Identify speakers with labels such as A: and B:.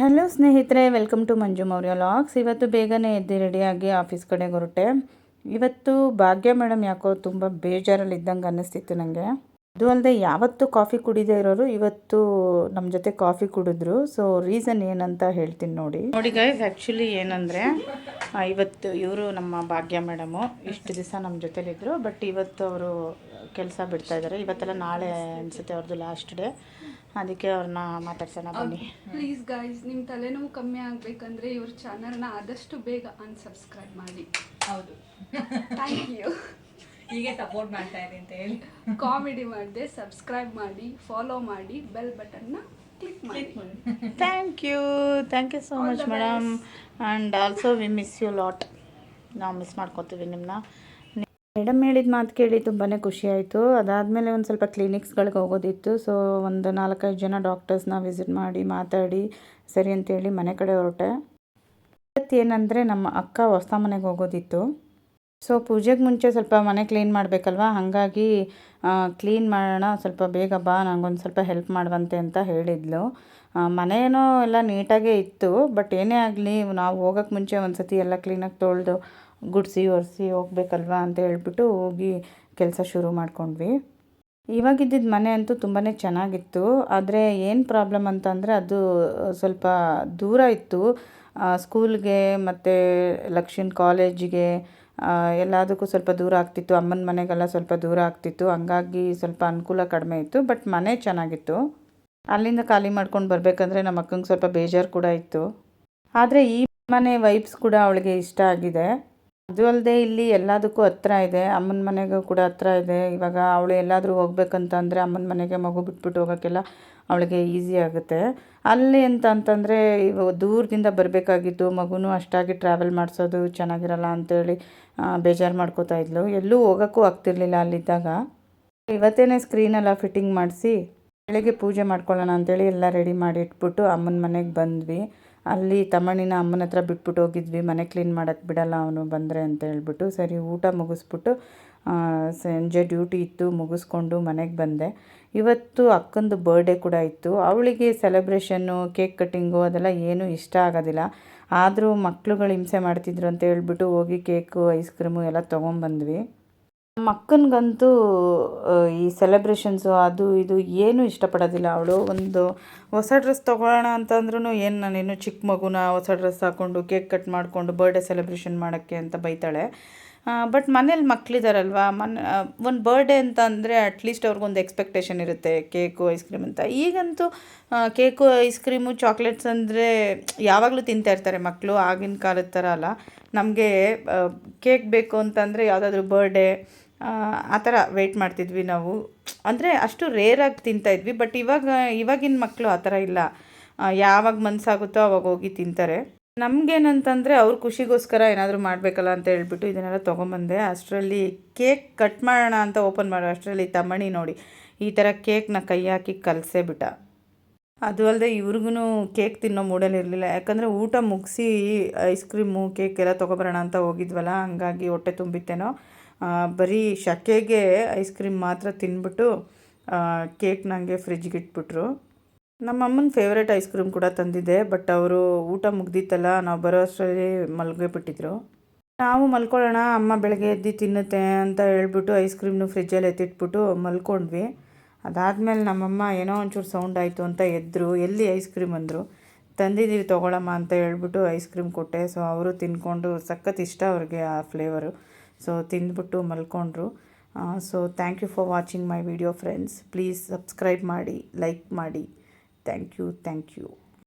A: Hello ಸ್ನೇಹಿತರೆ, welcome to Manju Maurya logs. ಇವತ್ತು ಬೇಗನೆ ಎದ್ದು ರೆಡಿಯಾಗಿ ಆಫೀಸ್ ಕಡೆಗೆ ಹೊರಟೆ. ಇವತ್ತು ಭಾಗ್ಯ ಮೇಡಮ್ ಯಾಕೋ ತುಂಬ ಬೇಜಾರಲ್ಲಿ ಇದ್ದಂಗೆ ಅನ್ನಿಸ್ತಿತ್ತು ನನಗೆ. ಅದು ಅಲ್ಲದೆ ಯಾವತ್ತೂ ಕಾಫಿ ಕುಡಿದೇ ಇರೋರು ಇವತ್ತು ನಮ್ಮ ಜೊತೆ ಕಾಫಿ ಕುಡಿದ್ರು. ಸೊ ರೀಸನ್ ಏನಂತ ಹೇಳ್ತೀನಿ ನೋಡಿ ಗೈಸ್. ಆ್ಯಕ್ಚುಲಿ ಏನಂದರೆ ಇವತ್ತು ಇವರು ನಮ್ಮ ಭಾಗ್ಯ ಮೇಡಮು ಇಷ್ಟು ದಿವಸ ನಮ್ಮ ಜೊತೆಲಿದ್ದರು. ಬಟ್ ಇವತ್ತು ಅವರು ಕೆಲಸ ಬಿಡ್ತಾ ಇದ್ದಾರೆ. ಇವತ್ತೆಲ್ಲ ನಾಳೆ ಅನಿಸುತ್ತೆ ಅವ್ರದ್ದು ಲಾಸ್ಟ್ ಡೇ. ಅದಕ್ಕೆ ಅವ್ರನ್ನ ಮಾತಾಡ್ಸೋಣ ಬನ್ನಿ.
B: ಪ್ಲೀಸ್ ಗೈಸ್, ನಿಮ್ಮ ತಲೆನೋವು ಕಮ್ಮಿ ಆಗಬೇಕಂದ್ರೆ ಇವ್ರ ಚಾನಲ್ನ ಆದಷ್ಟು ಬೇಗ ಅನ್ಸಬ್ಸ್ಕ್ರೈಬ್ ಮಾಡಿ.
C: ಹೌದು,
B: ಥ್ಯಾಂಕ್ ಯು.
C: ಹೀಗೆ ಸಪೋರ್ಟ್ ಮಾಡ್ತಾ ಇರಿ ಅಂತ ಹೇಳಿ
B: ಕಾಮಿಡಿ ಮಾಡಿದೆ. ಸಬ್ಸ್ಕ್ರೈಬ್ ಮಾಡಿ, ಫಾಲೋ ಮಾಡಿ, ಬೆಲ್ ಬಟನ್ನ ಕ್ಲಿಕ್ ಮಾಡಿ.
A: Thank you so much madam. And also we miss you lot. ನಾವು ಮಿಸ್ ಮಾಡ್ಕೊತೀವಿ ನಿಮ್ಮನ್ನ. ಮೇಡಮ್ ಹೇಳಿದ ಮಾತು ಕೇಳಿ ತುಂಬಾ ಖುಷಿ ಆಯಿತು. ಅದಾದಮೇಲೆ ಒಂದು ಸ್ವಲ್ಪ ಕ್ಲಿನಿಕ್ಸ್ಗಳಿಗೆ ಹೋಗೋದಿತ್ತು. ಸೊ ಒಂದು 4-5 ಜನ ಡಾಕ್ಟರ್ಸ್ನ ವಿಸಿಟ್ ಮಾಡಿ ಮಾತಾಡಿ ಸರಿ ಅಂತೇಳಿ ಮನೆ ಕಡೆ ಹೊರಟೆ. ಏನಂದರೆ ನಮ್ಮ ಅಕ್ಕ ಹೊಸ ಮನೆಗೆ ಹೋಗೋದಿತ್ತು. ಸೊ ಪೂಜೆಗೆ ಮುಂಚೆ ಸ್ವಲ್ಪ ಮನೆ ಕ್ಲೀನ್ ಮಾಡಬೇಕಲ್ವ, ಹಾಗಾಗಿ ಕ್ಲೀನ್ ಮಾಡೋಣ, ಸ್ವಲ್ಪ ಬೇಗ ಬಾ, ನನಗೊಂದು ಸ್ವಲ್ಪ ಹೆಲ್ಪ್ ಮಾಡುವಂತೆ ಅಂತ ಹೇಳಿದ್ಲು. ಮನೇನೋ ಎಲ್ಲ ನೀಟಾಗೇ ಇತ್ತು. ಬಟ್ ಏನೇ ಆಗಲಿ ನಾವು ಹೋಗೋಕ್ಕೆ ಮುಂಚೆ ಒಂದು ಸತಿ ಎಲ್ಲ ಕ್ಲೀನಾಗಿ ತೊಳೆದು ಗುಡಿಸಿ ಒರೆಸಿ ಹೋಗ್ಬೇಕಲ್ವ ಅಂತ ಹೇಳ್ಬಿಟ್ಟು ಹೋಗಿ ಕೆಲಸ ಶುರು ಮಾಡ್ಕೊಂಡ್ವಿ. ಇವಾಗಿದ್ದಿದ್ದು ಮನೆ ಅಂತೂ ತುಂಬಾ ಚೆನ್ನಾಗಿತ್ತು. ಆದರೆ ಏನು ಪ್ರಾಬ್ಲಮ್ ಅಂತಂದರೆ ಅದು ಸ್ವಲ್ಪ ದೂರ ಇತ್ತು ಸ್ಕೂಲ್ಗೆ ಮತ್ತು ಲಕ್ಷಿನ್ ಕಾಲೇಜಿಗೆ ಎಲ್ಲದಕ್ಕೂ ಸ್ವಲ್ಪ ದೂರ ಆಗ್ತಿತ್ತು. ಅಮ್ಮನ ಮನೆಗೆಲ್ಲ ಸ್ವಲ್ಪ ದೂರ ಆಗ್ತಿತ್ತು. ಹಂಗಾಗಿ ಸ್ವಲ್ಪ ಅನುಕೂಲ ಕಡಿಮೆ ಇತ್ತು. ಬಟ್ ಮನೆ ಚೆನ್ನಾಗಿತ್ತು. ಅಲ್ಲಿಂದ ಖಾಲಿ ಮಾಡ್ಕೊಂಡು ಬರಬೇಕಂದ್ರೆ ನಮ್ಮ ಅಕ್ಕಂಗೆ ಸ್ವಲ್ಪ ಬೇಜಾರು ಕೂಡ ಇತ್ತು. ಆದರೆ ಈ ಮನೆ ವೈಬ್ಸ್ ಕೂಡ ಅವಳಿಗೆ ಇಷ್ಟ ಆಗಿದೆ. ಅದು ಅಲ್ಲದೆ ಇಲ್ಲಿ ಎಲ್ಲದಕ್ಕೂ ಹತ್ರ ಇದೆ. ಅಮ್ಮನ ಮನೆಗೂ ಕೂಡ ಹತ್ರ ಇದೆ. ಇವಾಗ ಅವಳು ಎಲ್ಲಾದರೂ ಹೋಗ್ಬೇಕಂತಂದರೆ ಅಮ್ಮನ ಮನೆಗೆ ಮಗು ಬಿಟ್ಬಿಟ್ಟು ಹೋಗೋಕ್ಕೆಲ್ಲ ಅವಳಿಗೆ ಈಸಿ ಆಗುತ್ತೆ. ಅಲ್ಲಿ ಅಂತಂತಂದರೆ ಇವಾಗ ದೂರದಿಂದ ಬರಬೇಕಾಗಿತ್ತು. ಮಗುನೂ ಅಷ್ಟಾಗಿ ಟ್ರಾವೆಲ್ ಮಾಡಿಸೋದು ಚೆನ್ನಾಗಿರಲ್ಲ ಅಂತೇಳಿ ಬೇಜಾರು ಮಾಡ್ಕೋತಾ ಇದ್ಲು. ಎಲ್ಲೂ ಹೋಗೋಕ್ಕೂ ಆಗ್ತಿರ್ಲಿಲ್ಲ ಅಲ್ಲಿದ್ದಾಗ. ಇವತ್ತೇನೆ ಸ್ಕ್ರೀನೆಲ್ಲ ಫಿಟ್ಟಿಂಗ್ ಮಾಡಿಸಿ ಬೆಳಗ್ಗೆ ಪೂಜೆ ಮಾಡ್ಕೊಳ್ಳೋಣ ಅಂತೇಳಿ ಎಲ್ಲ ರೆಡಿ ಮಾಡಿ ಇಟ್ಬಿಟ್ಟು ಅಮ್ಮನ ಮನೆಗೆ ಬಂದ್ವಿ. ಅಲ್ಲಿ ತಮ್ಮಣ್ಣಿನ ಅಮ್ಮನ ಹತ್ರ ಬಿಟ್ಬಿಟ್ಟು ಹೋಗಿದ್ವಿ. ಮನೆ ಕ್ಲೀನ್ ಮಾಡೋಕ್ಕೆ ಬಿಡಲ್ಲ ಅವನು ಬಂದರೆ ಅಂತ ಹೇಳ್ಬಿಟ್ಟು. ಸರಿ ಊಟ ಮುಗಿಸ್ಬಿಟ್ಟು ಸಂಜೆ ಡ್ಯೂಟಿ ಇತ್ತು, ಮುಗಿಸ್ಕೊಂಡು ಮನೆಗೆ ಬಂದೆ. ಇವತ್ತು ಅಕ್ಕಂದು ಬರ್ಡೇ ಕೂಡ ಇತ್ತು. ಅವಳಿಗೆ ಸೆಲೆಬ್ರೇಷನ್ನು, ಕೇಕ್ ಕಟ್ಟಿಂಗು ಅದೆಲ್ಲ ಏನೂ ಇಷ್ಟ ಆಗೋದಿಲ್ಲ. ಆದರೂ ಮಕ್ಳುಗಳು ಹಿಂಸೆ ಮಾಡ್ತಿದ್ರು ಅಂತ ಹೇಳ್ಬಿಟ್ಟು ಹೋಗಿ ಕೇಕು, ಐಸ್ ಕ್ರೀಮು ಎಲ್ಲ ತೊಗೊಂಬಂದ್ವಿ. ನಮ್ಮ ಅಕ್ಕನಿಗಂತೂ ಈ ಸೆಲೆಬ್ರೇಷನ್ಸು ಅದು ಇದು ಏನೂ ಇಷ್ಟಪಡೋದಿಲ್ಲ. ಅವಳು ಒಂದು ಹೊಸ ಡ್ರೆಸ್ ತೊಗೊಳ್ಳೋಣ ಅಂತಂದ್ರೂ ಏನು ನಾನೇನು ಚಿಕ್ಕ ಮಗುನ ಹೊಸ ಡ್ರೆಸ್ ಹಾಕ್ಕೊಂಡು ಕೇಕ್ ಕಟ್ ಮಾಡಿಕೊಂಡು ಬರ್ಡೇ ಸೆಲೆಬ್ರೇಷನ್ ಮಾಡೋಕ್ಕೆ ಅಂತ ಬೈತಾಳೆ. ಬಟ್ ಮನೇಲಿ ಮಕ್ಕಳಿದಾರಲ್ವ, ಒಂದು ಬರ್ಡೇ ಅಂತ ಅಂದರೆ ಅಟ್ಲೀಸ್ಟ್ ಅವ್ರಿಗೊಂದು ಎಕ್ಸ್ಪೆಕ್ಟೇಷನ್ ಇರುತ್ತೆ, ಕೇಕು ಐಸ್ ಕ್ರೀಮ್ ಅಂತ. ಈಗಂತೂ ಕೇಕು ಐಸ್ ಕ್ರೀಮು ಚಾಕ್ಲೇಟ್ಸ್ ಅಂದರೆ ಯಾವಾಗಲೂ ತಿಂತಾಯಿರ್ತಾರೆ ಮಕ್ಕಳು. ಆಗಿನ ಕಾಲದ ಥರ ಅಲ್ಲ. ನಮಗೆ ಕೇಕ್ ಬೇಕು ಅಂತಂದರೆ ಯಾವುದಾದ್ರೂ ಬರ್ಡೇ ಆ ಥರ ವೆಯ್ಟ್ ಮಾಡ್ತಿದ್ವಿ ನಾವು. ಅಂದರೆ ಅಷ್ಟು ರೇರಾಗಿ ತಿಂತಾಯಿದ್ವಿ. ಬಟ್ ಇವಾಗಿನ ಮಕ್ಕಳು ಆ ಥರ ಇಲ್ಲ. ಯಾವಾಗ ಮನಸ್ಸಾಗುತ್ತೋ ಅವಾಗ ಹೋಗಿ ತಿಂತಾರೆ. ನಮಗೇನಂತಂದರೆ ಅವ್ರ ಖುಷಿಗೋಸ್ಕರ ಏನಾದರೂ ಮಾಡಬೇಕಲ್ಲ ಅಂತ ಹೇಳ್ಬಿಟ್ಟು ಇದನ್ನೆಲ್ಲ ತೊಗೊಂಬಂದೆ. ಅಷ್ಟರಲ್ಲಿ ಕೇಕ್ ಕಟ್ ಮಾಡೋಣ ಅಂತ ಓಪನ್ ಮಾಡೋ ಅಷ್ಟರಲ್ಲಿ ತಮ್ಮಣಿ ನೋಡಿ ಈ ಥರ ಕೇಕ್ನ ಕೈ ಹಾಕಿ ಕಲಸೇ ಬಿಟ್ಟ. ಅದು ಅಲ್ಲದೆ ಇವ್ರಿಗೂ ಕೇಕ್ ತಿನ್ನೋ ಮೂಡಲ್ಲಿ ಇರಲಿಲ್ಲ. ಯಾಕಂದರೆ ಊಟ ಮುಗಿಸಿ ಐಸ್ ಕ್ರೀಮು ಕೇಕ್ ಎಲ್ಲ ತೊಗೊಬರೋಣ ಅಂತ ಹೋಗಿದ್ವಲ್ಲ, ಹಂಗಾಗಿ ಹೊಟ್ಟೆ ತುಂಬಿತ್ತೇನೋ. ಬರೀ ಶಕೆಗೆ ಐಸ್ ಕ್ರೀಮ್ ಮಾತ್ರ ತಿಂದ್ಬಿಟ್ಟು ಕೇಕ್ ನನಗೆ ಫ್ರಿಜ್ಗೆ ಇಟ್ಬಿಟ್ರು. ನಮ್ಮ ಅಮ್ಮನ ಫೇವ್ರೇಟ್ ಐಸ್ ಕ್ರೀಮ್ ಕೂಡ ತಂದಿದ್ದೆ. ಬಟ್ ಅವರು ಊಟ ಮುಗ್ದಿತ್ತಲ್ಲ, ನಾವು ಬರೋ ಅಷ್ಟರಲ್ಲಿ ಮಲಗಿಬಿಟ್ಟಿದ್ರು. ನಾವು ಮಲ್ಕೊಳ್ಳೋಣ, ಅಮ್ಮ ಬೆಳಗ್ಗೆ ಎದ್ದು ತಿನ್ನುತ್ತೆ ಅಂತ ಹೇಳ್ಬಿಟ್ಟು ಐಸ್ ಕ್ರೀಮ್ನು ಫ್ರಿಜ್ಜಲ್ಲಿ ಎತ್ತಿಟ್ಬಿಟ್ಟು ಮಲ್ಕೊಂಡ್ವಿ. ಅದಾದಮೇಲೆ ನಮ್ಮಮ್ಮ ಏನೋ ಒಂಚೂರು ಸೌಂಡ್ ಆಯಿತು ಅಂತ ಎದ್ದರು. ಎಲ್ಲಿ ಐಸ್ ಕ್ರೀಮ್ ಅಂದರು. ತಂದಿದ್ದೀವಿ ತೊಗೊಳಮ್ಮ ಅಂತ ಹೇಳ್ಬಿಟ್ಟು ಐಸ್ ಕ್ರೀಮ್ ಕೊಟ್ಟೆ. ಸೊ ಅವರು ತಿಂದ್ಕೊಂಡು ಸಖತ್ ಇಷ್ಟ ಅವ್ರಿಗೆ ಆ ಫ್ಲೇವರು. ಸೊ ತಿಂದ್ಬಿಟ್ಟು ಮಲ್ಕೊಂಡ್ರು. So thank you for watching my video friends. Please subscribe ಮಾಡಿ, ಲೈಕ್ ಮಾಡಿ. Thank you.